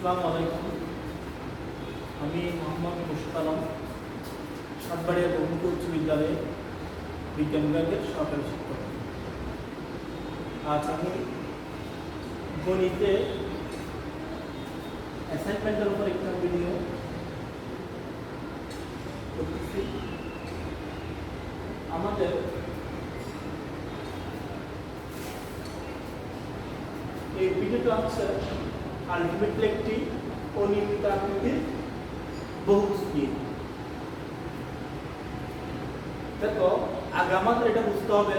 আসসালামু আলাইকুম। আমি মোহাম্মদ মুশতাক আলম, সাতবাড়িয়া বহুমুখী উচ্চ বিদ্যালয়ে বিজ্ঞান বিভাগের সহকারী শিক্ষক। আজ আমি গণিতে অ্যাসাইনমেন্টের উপর একটা ভিডিও করতেছি। আমাদের এই ভিডিওটা হচ্ছে আলটিমেটলি একটি অনিয়মিত আকৃতির বহুভুজ নিয়ে। দেখো, আগে আমাদের এটা বুঝতে হবে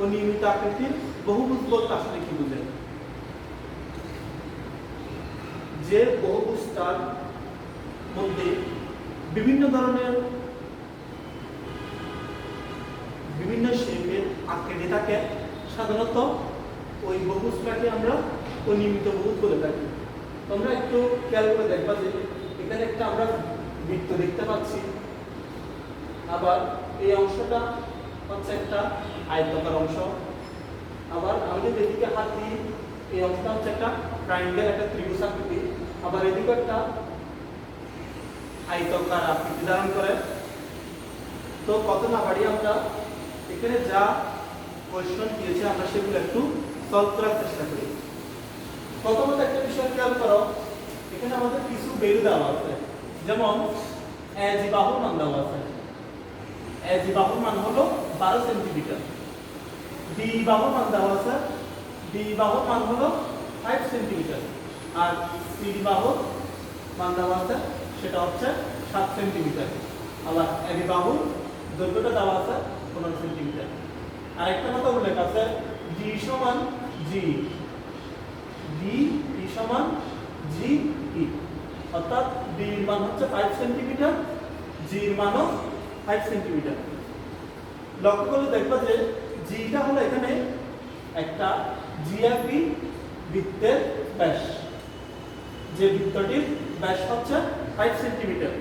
অনিয়মিত আকৃতির বহুভুজ বলতে আসলে কি বুঝে। যে বহুভুজটার মধ্যে বিভিন্ন ধরনের বিভিন্ন শেপের আকৃতি থাকে, সাধারণত ওই বহুভুজটাকে আমরা অনিয়মিত বহুভুজ বলে থাকি। তোমরা একটু খেয়াল করে দেখবা যে এখানে একটা আমরা বৃত্ত দেখতে পাচ্ছি, আবার এই অংশটা হচ্ছে একটা আয়তাকার অংশ, আবার আমি যদি এদিকে হাত দিই এই অংশটা হচ্ছে একটা ট্রায়াঙ্গেল, একটা ত্রিভুজ আকৃতি, আবার এদিকে একটা আয়তাকার আকৃতি ধারণ করে। তো কত না বাড়ি আমরা এখানে যা কোয়েশ্চন দিয়েছে আমরা সেগুলো একটু সলভ করার চেষ্টা করি। প্রথমত একটা বিষয় খেয়াল করো, এখানে আমাদের কিছু ভ্যালু দেওয়া আছে, যেমন এজি বাহুর মান দেওয়া আছে। এজি বাহুর মান হলো 12 সেন্টিমিটার। ডি বাহুর মান দেওয়া আছে, ডি বাহুর মান হলো 5 সেন্টিমিটার। আর সি বাহুর মান দেওয়া আছে, সেটা হচ্ছে 7 সেন্টিমিটার। আবার এবি বাহুর দৈর্ঘ্যটা দেওয়া আছে 15 সেন্টিমিটার। আর একটা কথা উল্লেখ আছে, ডি সমান জি, ডি সমান জি ই, অর্থাৎ ডি এর মান হচ্ছে 5 সেন্টিমিটার, জি এর মানও 5 সেন্টিমিটার। লক্ষ্য করলে দেখবা যে জিটা হলো এখানে একটা জিএফবি বৃত্তের ব্যাস, যে বৃত্তটির ব্যাস হচ্ছে 5 সেন্টিমিটার।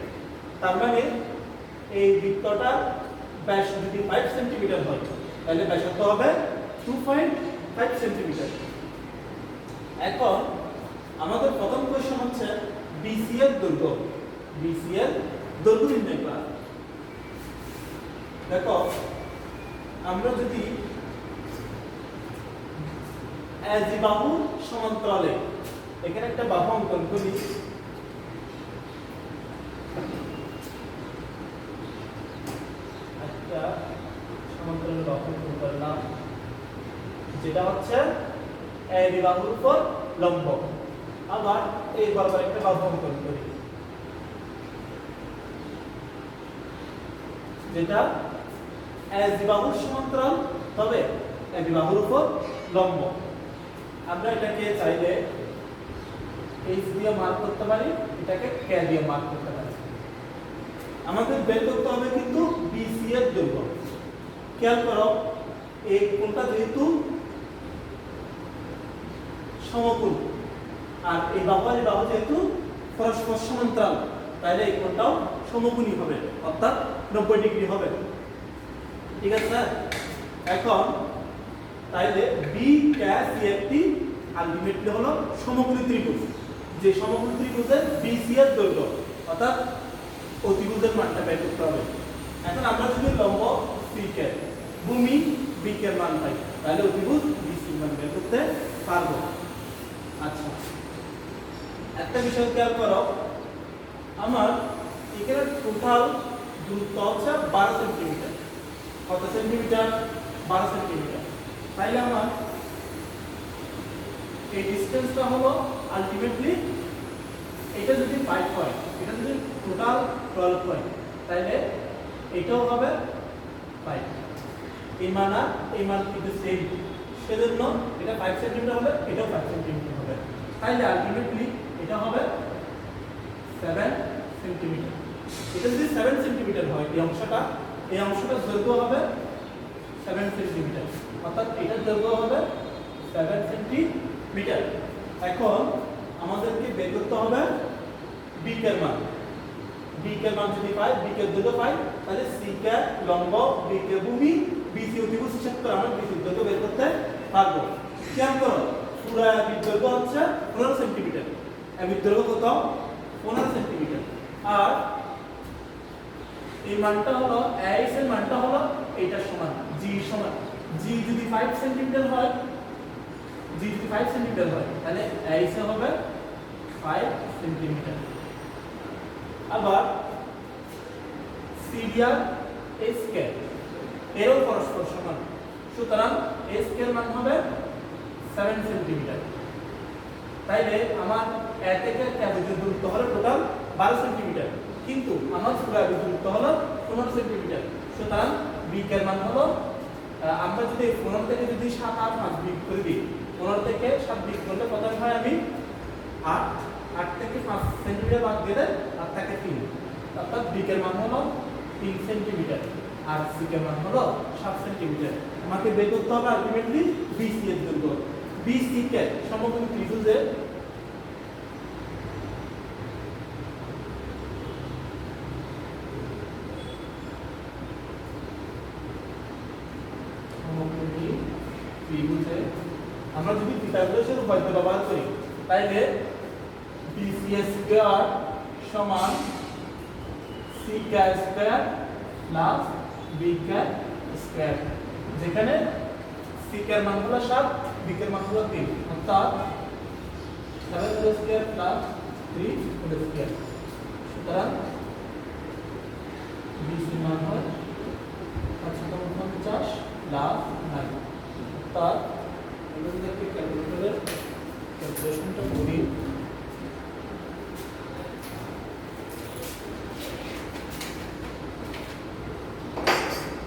তার মানে এই বৃত্তটার ব্যাস যদি 5 সেন্টিমিটার হয় তাহলে ব্যাসার্ধ হবে 2.5 সেন্টিমিটার। এখন আমাদের প্রথম কোশ্চেন হচ্ছে বিসি এর দৈর্ঘ্য। বিসি এর দৈর্ঘ্য নির্ণয় করা। দেখো, আমরা যদি এজি বাহু সমান্তরালে এখানে একটা বাহু অঙ্কন করি, একটা সমান্তরালে বাহু অঙ্কন করলাম যেটা হচ্ছে এবি বাহুর উপর লম্ব। আবার এই বরাবর একটা বাহু অঙ্কন করি যেটা এবি বাহুর সমান্তরাল, তবে এবি বাহুর উপর লম্ব। আমরা এটাকে চাইলে এইচ দিয়ে মার্ক করতে পারি, এটাকে কে দিয়ে মার্ক করতে পারি। আমাদের বের করতে হবে কিন্তু বিসি এর দৈর্ঘ্য। খেয়াল করো, এই কোণটা যেহেতু সমকোণ আর এই বাহু যেহেতু পরস্পর সমান্তরাল, তাহলে এই কোণটাও সমকোণী হবে, অর্থাৎ 90 ডিগ্রি হবে। ঠিক আছে স্যার? এখন তাইলে বি কে সি একটি আলটিমেটলি হলো সমকোণী ত্রিভুজ। যে সমকোণী ত্রিভুজের বিসি এর দৈর্ঘ্য অর্থাৎ অতিভুজের মানটা বের করতে হবে। এখন আমরা যদি লম্ব সি কে, ভূমি বি কে মান পাই, তাহলে অতিভুজ বিসি মান বের করতে পারবো। আচ্ছা, একটা বিষয় খেয়াল করো, আমার এখানে টোটাল দূরত্ব হচ্ছে 12 সেন্টিমিটার। কত সেন্টিমিটার? 12 সেন্টিমিটার। তাইলে আমার এই ডিসটেন্সটা হলো আলটিমেটলি, এটা যদি 5 হয়, এটা যদি টোটাল 12 হয়, তাহলে এটাও হবে 5। এই মান আর এই মান কিন্তু সেম, সেজন্য এটা 5 সেন্টিমিটার হবে, এটাও 5 সেন্টিমিটার হবে। তাইলে আলটিমেটলি এটা হবে 7 সেন্টিমিটার। এটা যদি 7 সেন্টিমিটার হয়, এই অংশটার দৈর্ঘ্য হবে 7 সেন্টিমিটার, অর্থাৎ এটার দৈর্ঘ্য হবে 7 সেন্টিমিটার। এখন আমাদেরকে বের করতে হবে বি কে মান। বি কে মান যদি পাই, বি কে দৈর্ঘ্য পাই, তাহলে সি কে লম্ব, বি কে ভূমি, বিসি অতিভুজ হিসাব করে আমরা বিসি দৈর্ঘ্য বের করতে পারবো। খেয়াল করো, পুরো বৃত্তের দৈর্ঘ্য হচ্ছে 15 সেন্টিমিটার। এবির দৈর্ঘ্য কত 15 সেন্টিমিটার। আর এই মানটা হলো এইচ এর মানটা হলো এইটার সমান, জি সমান, জি যদি 5 সেন্টিমিটার হয়, জি যদি 5 সেন্টিমিটার হয় তাহলে এইচ হবে 5 সেন্টিমিটার। আবার সিডি আর এ স্কয়ার এরও পরস্পর সমান, সুতরাং এ স্কয়ার মান হবে 7 সেন্টিমিটার। তাইলে আমার এ থেকে ক্যাবিজের দূরত্ব হলো টোটাল 12 সেন্টিমিটার, কিন্তু আমার পুরাবির দূরত্ব হলো 15 সেন্টিমিটার। সুতরাং বি এর মান হলো, আমরা যদি 15 থেকে যদি 7 আর 5 বিয়োগ করে দিই, 15 থেকে 7 বিয়োগ করলে কত হয়, আমি 8 থেকে 5 সেন্টিমিটার বাদ দিলে 8 থেকে 3, অর্থাৎ বি এর মান হলো 3 সেন্টিমিটার আর সি এর মান হলো 7 সেন্টিমিটার। আমাকে বের করতে হবে আলটিমেটলি বিসি এর দৈর্ঘ্য। বিসি কে সমকোণী ত্রিভুজের ত্রিভুজে আমরা যদি পিথাগোরাসের উপপাদ্য ব্যবহার করি তাহলে বিসি স্কয়ার সমান C square plus B square, যেখানে সি এর মান হলো 7, বি এর মান হলো 3, অর্থাৎ 7 স্কয়ার প্লাস 3 স্কয়ার। সুতরাং বিসি মান হয় 550 প্লাস 9, অর্থাৎ আমরা যদি একটা ক্যালকুলেটরের ক্যালকুলেশনটা করি,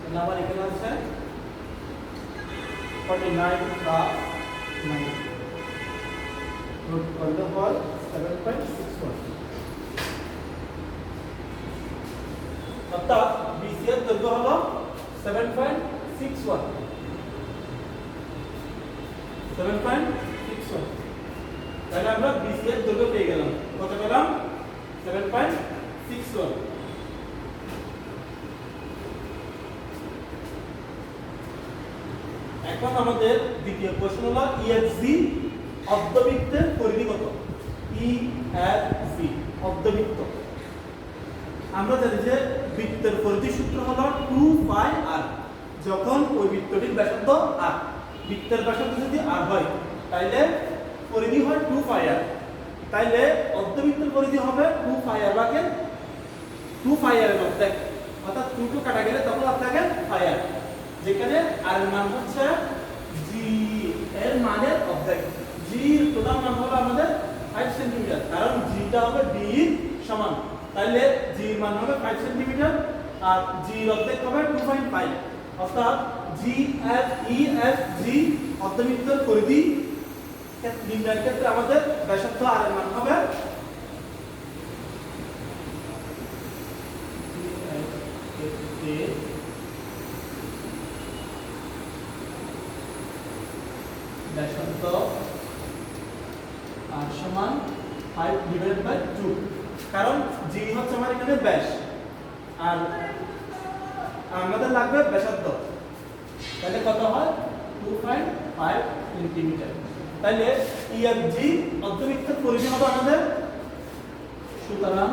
তাহলে আমার এখানে আছে 49 প্লাস 9 রুট করলে হয় 7.61, অর্থাৎ বিসি এর দৈর্ঘ্য হলো 7.61। তাহলে আমরা বিসি এর দৈর্ঘ্য পেয়ে গেলাম, কত পেলাম 7.61। এখন আমাদের দ্বিতীয় প্রশ্ন হলো ইএফজি অর্ধবৃত্তের পরিধি কত। ইএফজি অর্ধবৃত্ত, আমরা জানি যে বৃত্তের পরিধি সূত্র হলো 2 পাই আর, যখন ওই বৃত্তটির ব্যাসার্ধ r, বৃত্তের ব্যাসার্ধ যদি r হয় তাইলে পরিধি হয় 2 পাই আর, তাইলে অর্ধবৃত্তের পরিধি হবে 2 পাই আর ভাগের 2 পাই আর এর অর্ধেক, অর্থাৎ 2 কাটা গেলে তখন আর থাকে পাই আর, যেখানে r এর মান হচ্ছে g এর মানের অর্ধেক। g এর টোটাল মান হবে আমাদের 5 সেন্টিমিটার, কারণ g টা হবে d এর সমান, তাইলে g এর মান হবে 5 সেন্টিমিটার আর g এর অর্ধেক হবে 2.5, অর্থাৎ g F E F G অর্ধবৃত্তের পরিধি নির্ণয়ের ক্ষেত্রে আমাদের ব্যাসার্ধ r এর মান হবে ব্যাসার্ধ r সমান 5/2, কারণ g হচ্ছে আমার এখানে ব্যাস আর আমাদের লাগবে ব্যাসার্ধ, তাহলে কত হয় 2.5 সেন্টিমিটার। তাহলে ইএফজি অর্ধবৃত্তের পরিধি হবে আমাদের, সুতরাং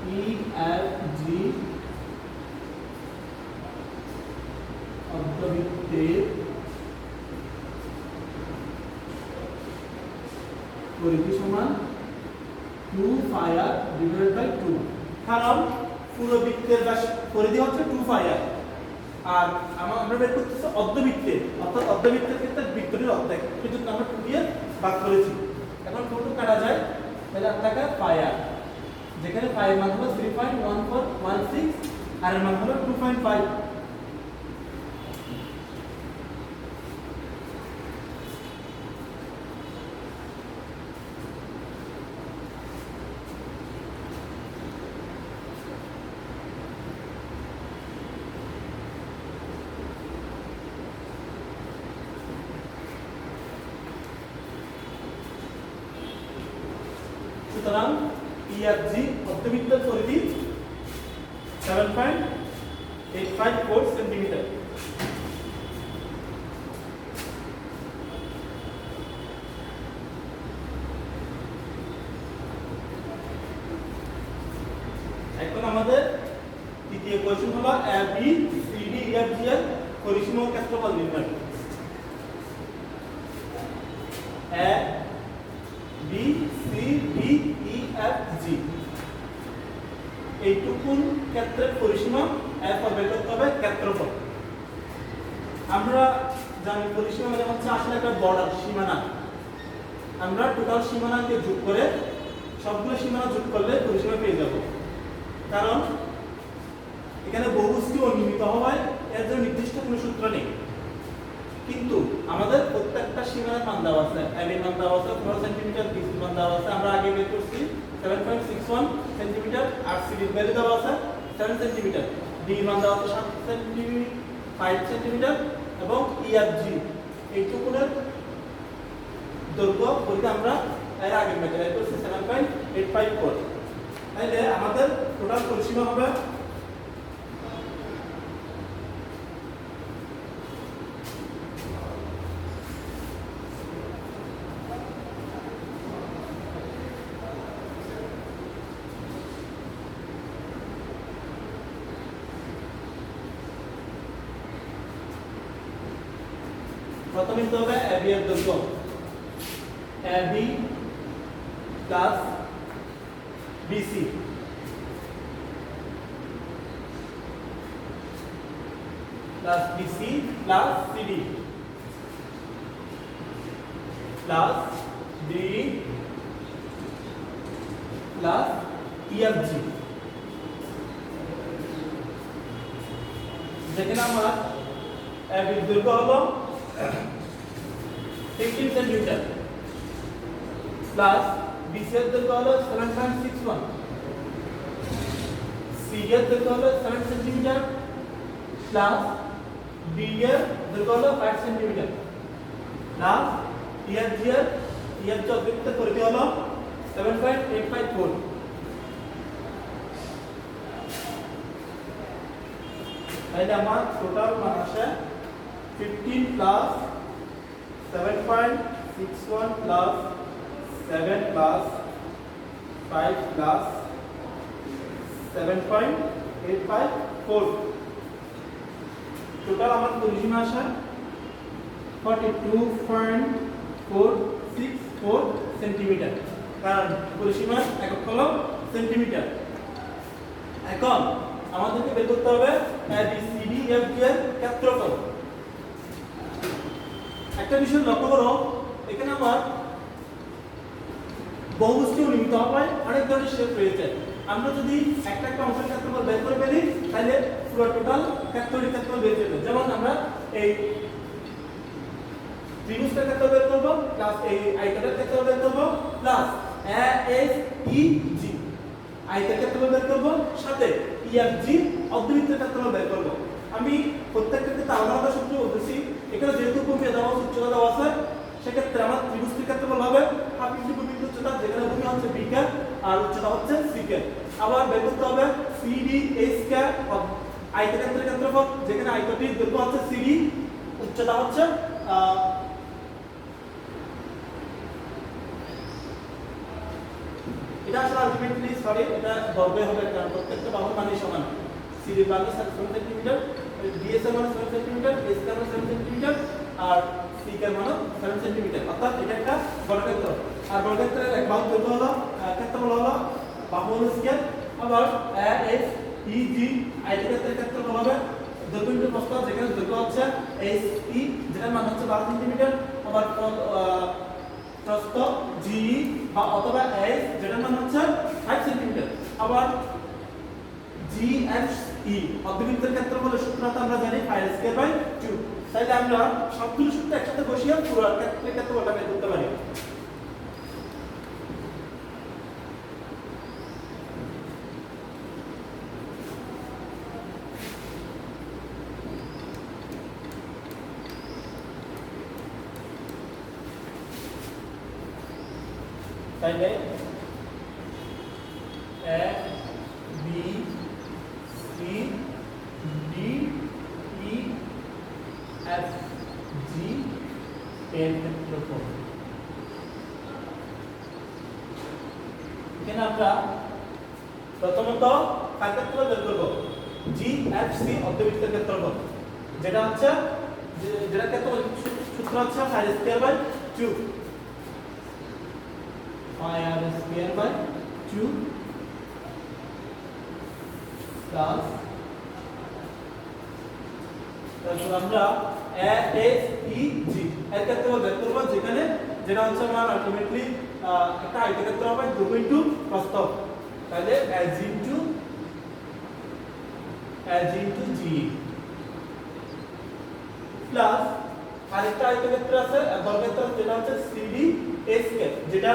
ইএফজি অর্ধবৃত্তের পরিধি সমান 2 পাই আর ডিভাইডেড বাই 2, কারণ পুরো বৃত্তের পরিধি হচ্ছে 2 পাই আর, আর আমরা বের করতেছি অর্ধবৃত্তের, অর্থাৎ অর্ধবৃত্তের ক্ষেত্রে বৃত্তটির অর্ধেক, কিন্তু আমরা 2 দিয়ে ভাগ করেছি, এখন 2 কাটা যায় তাহলে আপনাকে পাই আর, যেখানে পাই এর মান হলো 3.1416 আর এর মান হলো 2.5। সুতরাং ইএফজি অর্ধবৃত্তের পরিধি 7.854 সেন্টিমিটার। হলো A B C D E F G এর পরিসীমা ও ক্ষেত্রফল নির্ণয়। A B C D E F G এইটুকুন ক্ষেত্রের পরিসীমা এরপর বের করতে হবে ক্ষেত্রফল। আমরা জানি পরিসীমা মানে হচ্ছে আসলে একটা বর্ডার, সীমানা। আমরা টোটাল সীমানাকে যোগ করে সবগুলো সীমানা যোগ করলে পরিসীমা পেয়ে যাব। কারণ এখানে বহুভুজটি অনিয়মিত হওয়ায় এর জন্য নির্দিষ্ট কোনো সূত্র নেই, কিন্তু আমাদের প্রত্যেকটা সীমানার মান দেওয়া আছে। এ বি মান দেওয়া আছে 4 সেন্টিমিটার, বি সি মান দেওয়া আছে আমরা আগে বের করছি 7.61 সেন্টিমিটার, আর সি ডি ভ্যালু দেওয়া আছে 7 সেন্টিমিটার, ডি মান দেওয়া আছে 7 সেন্টিমিটার 5 সেন্টিমিটার এবং ই এফ জি এইটুকুনের দৈর্ঘ্য বলতে আমরা এর আগে মেথড বের করছি 7.854। তাহলে আমাদের টোটাল পরিসীমা হবে প্রথমে তো হবে এ বি এর দৈর্ঘ্য A B plus BC plus BC plus CD plus D plus EFG, যেখানে আমার এ বি দৈর্ঘ্য হলো 15 সেন্টিমিটার প্লাস বিসি এর দৈর্ঘ্য হলো 7.61, সিডি এর দৈর্ঘ্য হলো 7 সেন্টিমিটার প্লাস ডি এর দৈর্ঘ্য হলো 5 সেন্টিমিটার প্লাস ইএফজি অতিরিক্ত পরিধি হলো 7.854। তাহলে আমার টোটাল মান আসে 15 plus 7.61 plus 7 plus 5 plus 7.854। Total আমার পরিসীমা আসে 42.464 সেন্টিমিটার, কারণ পরিসীমার একক হলো সেন্টিমিটার। এখন আমাদেরকে বের করতে হবে A B C D F G এর ক্ষেত্রফল। একটা বিষয় লক্ষ্য করো, এখানে আমার বহুভুজটি অনিয়মিত হওয়ায় অনেক ধরনের শেপ রয়েছে। আমরা যদি একটা অংশের ক্ষেত্রফল বের করে ফেলি তাহলে পুরো টোটাল ক্ষেত্রটির ক্ষেত্রফল বের করব। যেমন আমরা এই ত্রিভুজটার ক্ষেত্রফল বের করব প্লাস এই আয়তটার ক্ষেত্রফল বের করব প্লাস এ এস ই জি আয়তের ক্ষেত্রফল বের করব সাথে ই এফ জি অর্ধবৃত্তের ক্ষেত্রফল বের করব। আমি প্রত্যেকটা ক্ষেত্রে আলাদা আলাদা সূত্র বলতেছি। এখানে যেহেতু ভূমি দেওয়া আছে, উচ্চতা দেওয়া আছে, সেক্ষেত্রে আমার ত্রিভুজটির ক্ষেত্রফল হবে হাফ ইঞ্চি ভূমির উচ্চতা, যেখানে ভূমি হচ্ছে বি কে আর উচ্চতা হচ্ছে সি কে। আবার বের করতে হবে সি ডি এইচ কে আয়তক্ষেত্রের ক্ষেত্রফল, যেখানে আয়তটির দৈর্ঘ্য হচ্ছে সি ডি, উচ্চতা হচ্ছে এটা আসলে আলটিমেটলি সরি এটা বর্গে হবে, কারণ প্রত্যেকটা বাহুর মানই সমান। সিডি মান 7 সেন্টিমিটার, ডিএস এর মান 7 সেন্টিমিটার, এস এর মান 7 সেন্টিমিটার আর সি এর মান 7 সেন্টিমিটার। অর্থাৎ এটা একটা বর্গক্ষেত্র। আর বর্গক্ষেত্রের এক বাহুর দৈর্ঘ্য হলো ক্ষেত্রফল হলো বাহু হলো স্কয়ার। আবার এ এস ই জি আয়তক্ষেত্রের ক্ষেত্রফল হবে দৈর্ঘ্য ইনটু প্রস্থ, যেখানে দৈর্ঘ্য হচ্ছে এস ই যেটার মান হচ্ছে 12 সেন্টিমিটার। আবার প্রস্থ জি বা অথবা এস যেটার মান হচ্ছে 5 সেন্টিমিটার। আবার জি এফ ই অর্ধবৃত্তের ক্ষেত্রফলের সূত্রটা আমরা জানি পাই স্কয়ার বাই 2। তাহলে আমরা সবগুলো সূত্র একসাথে বসিয়ে পুরো ক্ষেত্রফলটা বের করতে পারি। তাইলে A B C D E F G এর ক্ষেত্রফল। এখানে আমরা প্রথমত কার ক্ষেত্রফল বের করব? জিএফসি অর্ধবৃত্তের ক্ষেত্রফল, যেটা হচ্ছে যেটা ক্ষেত্রফল সূত্র হচ্ছে r square by 2 r square by 2 plus তারপর আমরা ASEG এর ক্ষেত্রফল বের করব, যেখানে যেটা হচ্ছে আমার আলটিমেটলি একটা আয়তক্ষেত্র হবে দৈর্ঘ্য ইনটু প্রস্থ, তাহলে AG ইনটু GE প্লাস আরেকটা আয়তক্ষেত্র আছে বর্গক্ষেত্র, যেটা হচ্ছে CD স্কয়ার, যেটা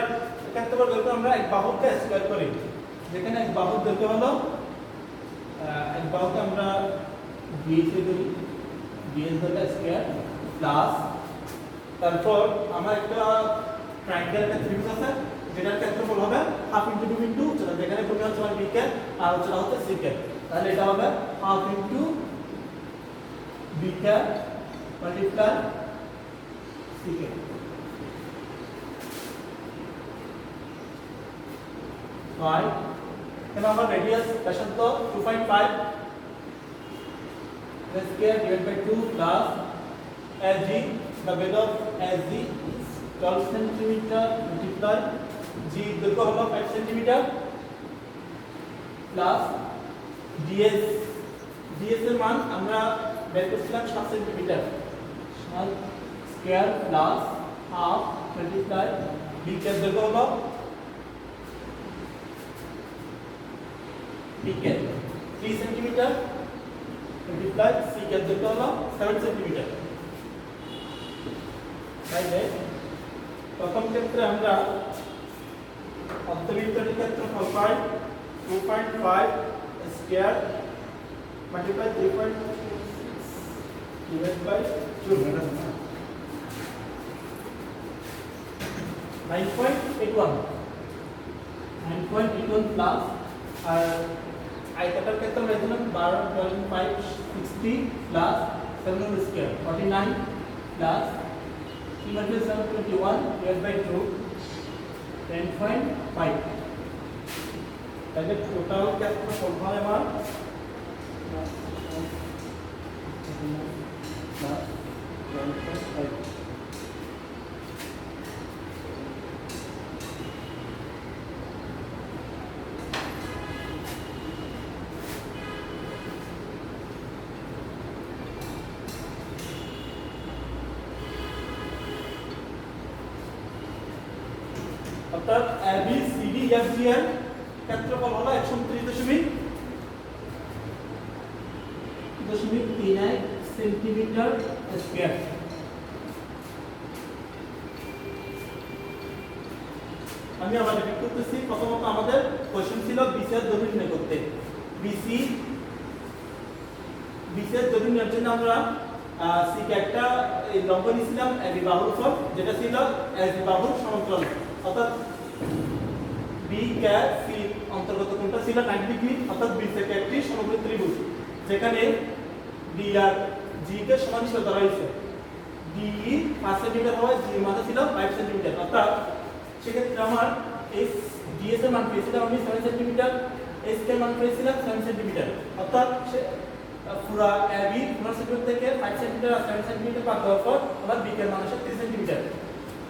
ক্ষেত্রফল বের করে আমরা এক বাহুকে স্কয়ার করি, যেখানে এক বাহুর দৈর্ঘ্য হলো এক বাহুকে আমরা BS করি, BS দৈর্ঘ্য স্কয়ার প্লাস তারপর আমার একটা ট্রায়াঙ্গেল একটা ত্রিভুজ আছে, যেটার ক্ষেত্রফল হবে হাফ ইনটু 2 ইনটু উচ্চতা, যেখানে ভূমি হচ্ছে আমার BK আর উচ্চতা হচ্ছে CK, তাহলে এটা হবে half into BK multiply CK। right, এখানে আমার রেডিয়াস ব্যাসার্ধ 2.5 square divided by 2 plus AG, the value of AG is 12 centimeter multiply G দৈর্ঘ্য হলো 5 centimeter plus DS এর মান আমরা বের করছিলাম 7 centimetre square plus half multiply BK এর দৈর্ঘ্য হলো BK 3 সেন্টিমিটার multiply CK এর দৈর্ঘ্য হলো 7 সেন্টিমিটার। তাইলে প্রথম ক্ষেত্রে আমরা অর্ধবৃত্তের ক্ষেত্রফল পাই 2.5 square multiply 3.6 divide by 2 9.81 plus আর আয়তাকার ক্ষেত্রে আমরা দিলাম 12.5 60 plus 7 square 49 plus 321 divided by 2 10.5, তাহলে টোটাল ক্ষেত্রফল হয় আমার 10.5। অর্থাৎ ABCD FG এর ক্ষেত্রফল হলো 139.31 সেন্টিমিটার স্কয়ার। আমি আবার রিপিট করতেছি, প্রথমত আমাদের কোশ্চেন ছিল BC এর দৈর্ঘ্য নির্ণয় করতে। BC এর দৈর্ঘ্য নির্ণয়ের জন্য আমরা CK একটা লম্ব নিয়েছিলাম AB বাহুর উপর, যেটা ছিল AB বাহুর সমান্তরাল, অর্থাৎ BC অন্তর্গত কোণটা ছিল 90 ডিগ্রি, অর্থাৎ B থেকে একটি সমভুজ ত্রিভুজ, যেখানে D আর G কে সমান হিসেবে ধরা হয়েছে। DE 5 সেন্টিমিটার হয়, G এর মান ছিল 5 সেন্টিমিটার, অর্থাৎ সেক্ষেত্রে আমার DS এর মান পেয়েছিলাম আমি 7 সেন্টিমিটার, SK এর মান পেয়েছিলাম 7 সেন্টিমিটার, অর্থাৎ পুরা AB পুরো সেন্টিমিটার থেকে 5 সেন্টিমিটার আর 7 সেন্টিমিটার বাদ দেওয়ার পর আবার BK এর মান আসে 3 সেন্টিমিটার।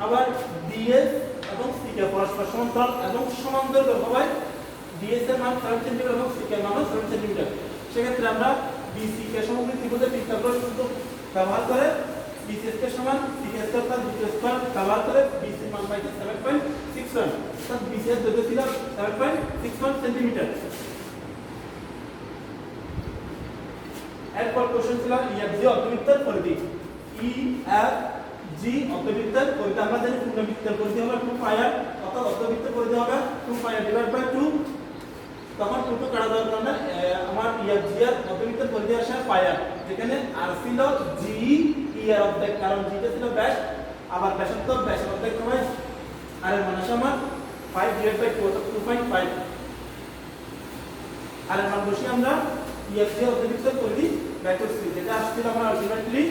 আবার DS এবং CK পরস্পর সমান্তরাল এবং সমান দৈর্ঘ্য হওয়ায় DS এর মান 7 সেন্টিমিটার এবং CK এর মান 7 সেন্টিমিটার। সেক্ষেত্রে আমরা BC কে সমগ্র ত্রিভুজের পিথাগোরাস সূত্র ব্যবহার করে BC কে সমান CK square plus BK square ব্যবহার করে BC এর মান পাইছে 7.61, অর্থাৎ BC এর দৈর্ঘ্য ছিল 7.61 সেন্টিমিটার। এরপর কোশ্চেন ছিল EFG অর্ধবৃত্তের পরিধি। EFG অর্ধবৃত্তের পরিধি আমরা জানি পূর্ণবৃত্তের পরিধি হবে 2 পাই r, অর্থাৎ অর্ধবৃত্তের পরিধি হবে 2 পাই r ডিভাইড বাই 2, তখন 2 টু কাটা যাওয়ার কারণে আমার EFG এর অর্ধবৃত্তের পরিধি আসে পাই r, যেখানে r ছিল GE এর অর্ধেক, কারণ G টা ছিল ব্যাস, আবার ব্যাসার্ধ ব্যাসের অর্ধেক হয়, r এর মান আসে আমার 5 ডিভাইড বাই 2 অর্থাৎ 2.5। আর এর মান বসিয়ে আমরা EFG অর্ধবৃত্তের পরিধি বের করছি, যেটা আসছিল আমার আলটিমেটলি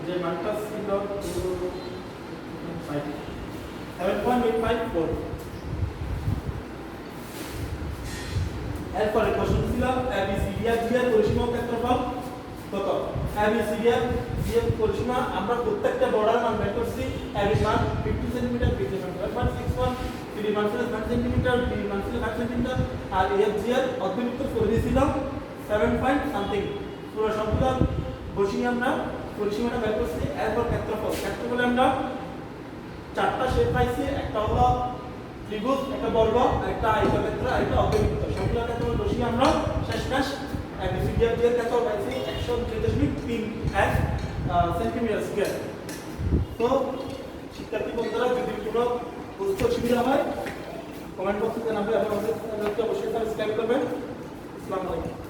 যে মানটা ছিল 7.854। এরপরে কোশ্চেন ছিল ABCD এর পরিসীমার ক্ষেত্রফল কত? ABCD এর পরিসীমা আমরা প্রত্যেকটা বর্ডার মান বের করছি। AB মান 50 সেমি, BC মান 12.61, CD মান ছিল 7 সেমি, DD মান ছিল 5 সেমি, আর AFG এর অর্ধবৃত্ত পরিধি ছিল 7 পয়েন্ট সামথিং। পুরো সবগুলো বসিয়ে আমরা পরিসীমাটা বের করছি। এরপর ক্ষেত্রফলে আমরা চারটা শেপ পাইছি, একটা হলো ত্রিভুজ, একটা বর্গ, একটা আয়তক্ষেত্র, আর একটা অর্ধবৃত্ত। সবগুলো ক্ষেত্রফল বসিয়ে আমরা শেষমেশ ABCD এর ক্ষেত্রফল পাইছি 102.31 সেন্টিমিটার স্কয়ার। তো শিক্ষার্থী বন্ধুরা, যদি কোনো বুঝতে অসুবিধা হয় কমেন্ট বক্সে জানাবেন এবং আমাদের চ্যানেলকে অবশ্যই সাবস্ক্রাইব করবেন। আসসালামু আলাইকুম।